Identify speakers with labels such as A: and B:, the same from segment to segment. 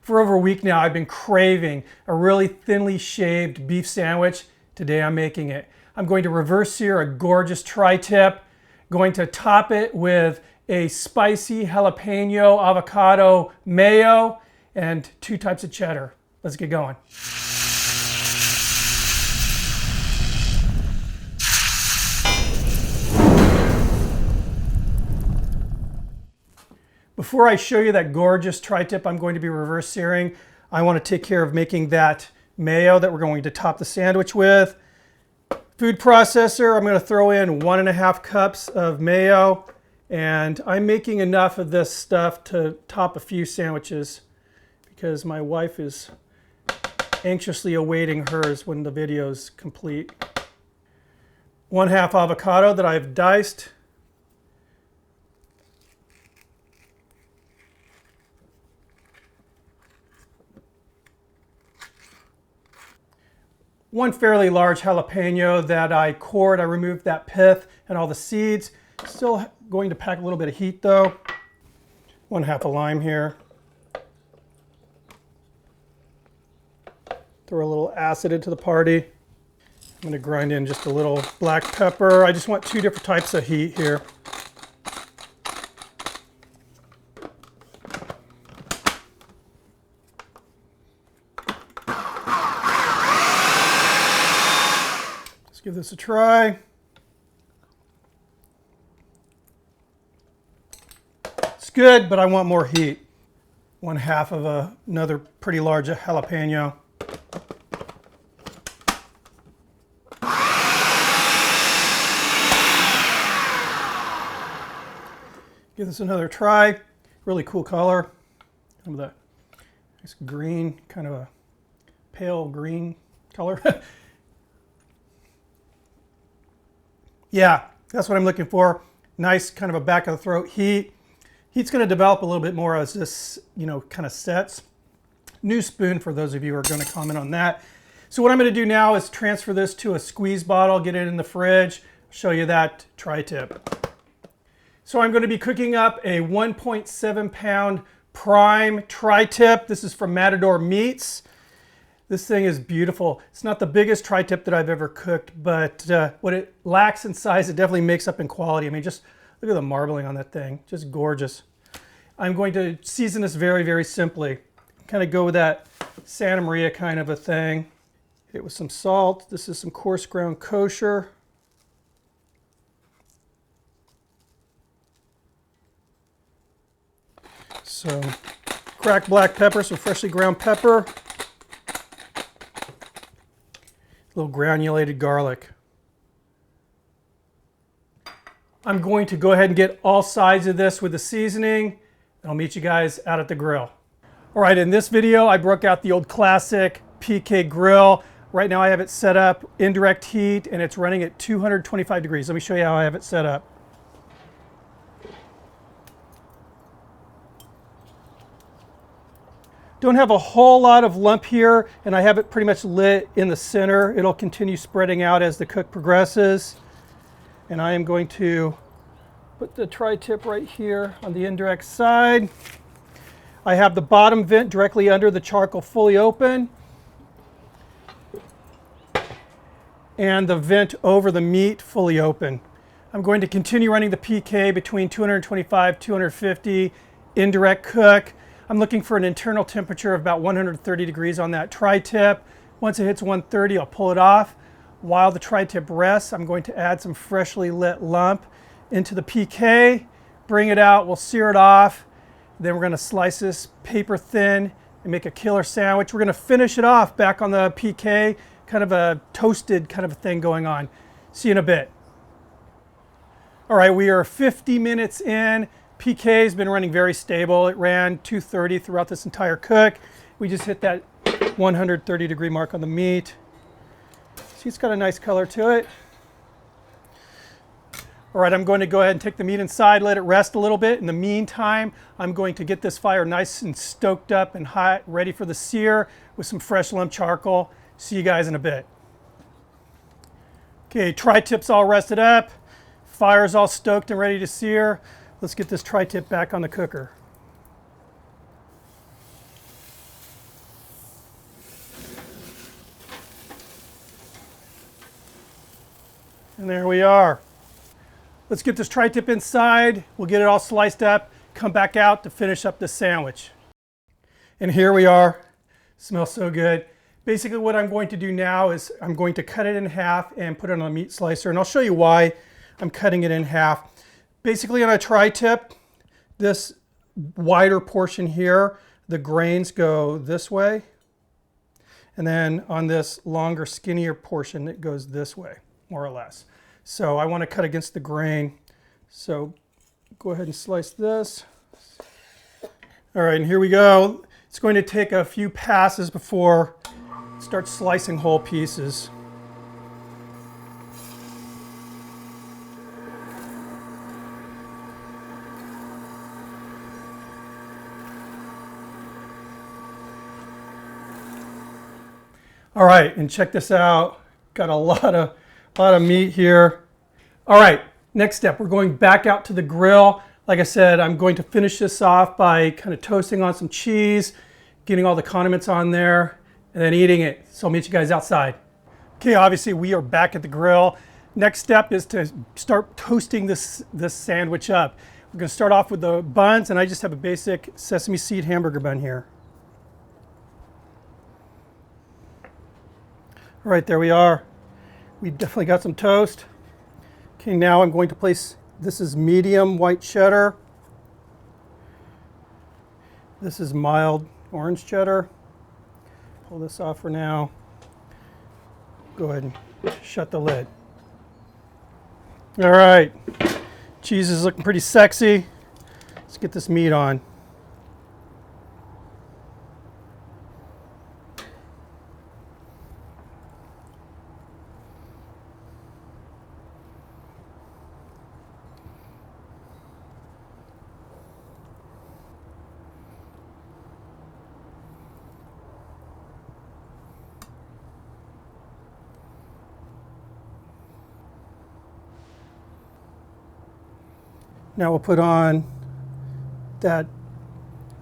A: For over a week now, I've been craving a really thinly shaved beef sandwich. Today I'm making it. I'm going to reverse sear a gorgeous tri-tip, going to top it with a spicy jalapeno avocado mayo and 2 types of cheddar. Let's get going. Before I show you that gorgeous tri-tip I'm going to be reverse searing, I want to take care of making that mayo that we're going to top the sandwich with. Food processor, I'm going to throw in 1.5 cups of mayo, and I'm making enough of this stuff to top a few sandwiches because my wife is anxiously awaiting hers when the video's complete. 1/2 avocado that I've diced. One fairly large jalapeno that I cored. I removed that pith and all the seeds. Still going to pack a little bit of heat though. 1/2 a lime here. Throw a little acid into the party. I'm going to grind in just a little black pepper. I just want 2 different types of heat here. Give this a try. It's good, but I want more heat. 1/2 of another pretty large jalapeno. Give this another try. Really cool color. Some of that nice green, kind of a pale green color. Yeah, that's what I'm looking for. Nice kind of a back of the throat heat. Heat's going to develop a little bit more as this, kind of sets. New spoon for those of you who are going to comment on that. So what I'm going to do now is transfer this to a squeeze bottle, get it in the fridge, show you that tri-tip. So I'm going to be cooking up a 1.7 pound prime tri-tip. This is from Matador Meats. This thing is beautiful. It's not the biggest tri-tip that I've ever cooked, but what it lacks in size, it definitely makes up in quality. I mean, just look at the marbling on that thing. Just gorgeous. I'm going to season this very, very simply. Kind of go with that Santa Maria kind of a thing. Hit it with some salt. This is some coarse ground kosher. So cracked black pepper, some freshly ground pepper. Little granulated garlic. I'm going to go ahead and get all sides of this with the seasoning. I'll meet you guys out at the grill. All right, in this video, I broke out the old classic PK grill. Right now I have it set up indirect heat and it's running at 225 degrees. Let me show you how I have it set up. Don't have a whole lot of lump here, and I have it pretty much lit in the center. It'll continue spreading out as the cook progresses. And I am going to put the tri-tip right here on the indirect side. I have the bottom vent directly under the charcoal fully open, and the vent over the meat fully open. I'm going to continue running the PK between 225, 250, indirect cook. I'm looking for an internal temperature of about 130 degrees on that tri-tip. Once it hits 130, I'll pull it off. While the tri-tip rests, I'm going to add some freshly lit lump into the PK, bring it out, we'll sear it off. Then we're going to slice this paper thin and make a killer sandwich. We're going to finish it off back on the PK, kind of a toasted kind of a thing going on. See you in a bit. All right, we are 50 minutes in. PK has been running very stable. It ran 230 throughout this entire cook. We just hit that 130 degree mark on the meat. See, it's got a nice color to it. All right, I'm going to go ahead and take the meat inside, let it rest a little bit. In the meantime, I'm going to get this fire nice and stoked up and hot, ready for the sear with some fresh lump charcoal. See you guys in a bit. Okay, tri-tip's all rested up. Fire's all stoked and ready to sear. Let's get this tri-tip back on the cooker. And there we are. Let's get this tri-tip inside. We'll get it all sliced up, come back out to finish up the sandwich. And here we are. Smells so good. Basically what I'm going to do now is I'm going to cut it in half and put it on a meat slicer, and I'll show you why I'm cutting it in half. Basically on a tri-tip, this wider portion here, the grains go this way, and then on this longer, skinnier portion, it goes this way, more or less. So I want to cut against the grain. So go ahead and slice this. All right, and here we go. It's going to take a few passes before it starts slicing whole pieces. All right, and check this out. Got a lot of meat here. All right, next step, we're going back out to the grill. Like I said, I'm going to finish this off by kind of toasting on some cheese, getting all the condiments on there, and then eating it. So I'll meet you guys outside. Okay, obviously we are back at the grill. Next step is to start toasting this sandwich up. We're gonna start off with the buns, and I just have a basic sesame seed hamburger bun here. All right, there we are. We definitely got some toast. Okay, now I'm going to place, this is medium white cheddar. This is mild orange cheddar. Pull this off for now. Go ahead and shut the lid. All right, cheese is looking pretty sexy. Let's get this meat on. Now we'll put on that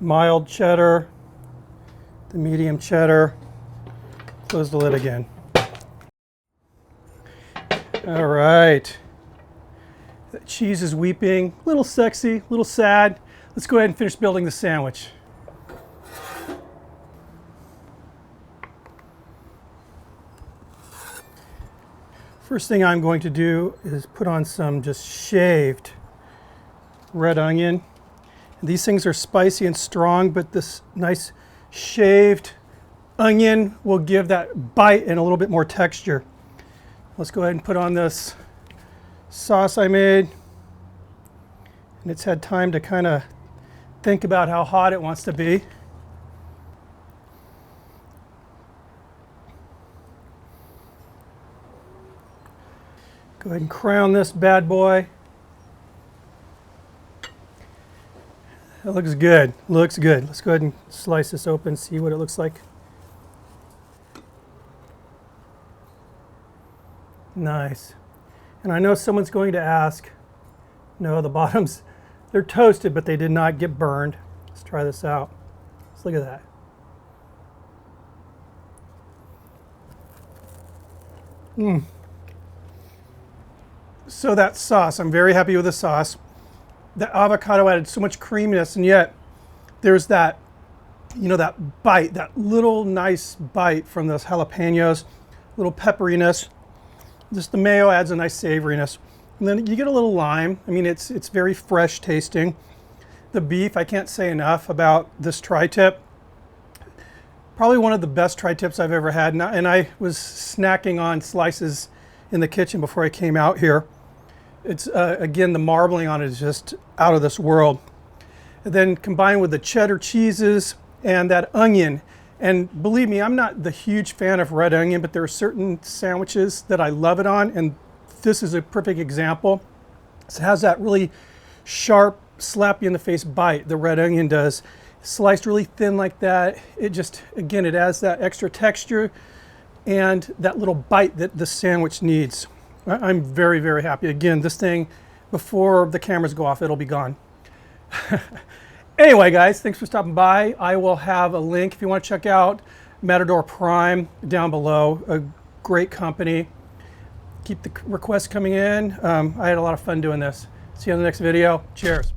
A: mild cheddar, the medium cheddar, close the lid again. All right, the cheese is weeping, a little sexy, a little sad. Let's go ahead and finish building the sandwich. First thing I'm going to do is put on some just shaved red onion. These things are spicy and strong, but this nice shaved onion will give that bite and a little bit more texture. Let's go ahead and put on this sauce I made. And it's had time to kind of think about how hot it wants to be. Go ahead and crown this bad boy. It looks good, looks good. Let's go ahead and slice this open, see what it looks like. Nice. And I know someone's going to ask, no, the bottoms, they're toasted, but they did not get burned. Let's try this out. Let's look at that. So that sauce, I'm very happy with the sauce. The avocado added so much creaminess, and yet there's that, you know, that bite, that little nice bite from those jalapeños, little pepperiness. Just the mayo adds a nice savoriness. And then you get a little lime. I mean, it's very fresh tasting. The beef, I can't say enough about this tri-tip. Probably one of the best tri-tips I've ever had. And I was snacking on slices in the kitchen before I came out here. It's, again, the marbling on it is just out of this world. And then combined with the cheddar cheeses and that onion. And believe me, I'm not the huge fan of red onion, but there are certain sandwiches that I love it on, and this is a perfect example. It has that really sharp, slap you in the face bite the red onion does. Sliced really thin like that, it just, again, it adds that extra texture and that little bite that the sandwich needs. I'm very, very happy. Again, this thing, before the cameras go off, it'll be gone. Anyway, guys, thanks for stopping by. I will have a link if you want to check out Matador Prime down below. A great company. Keep the requests coming in. I had a lot of fun doing this. See you on the next video. Cheers.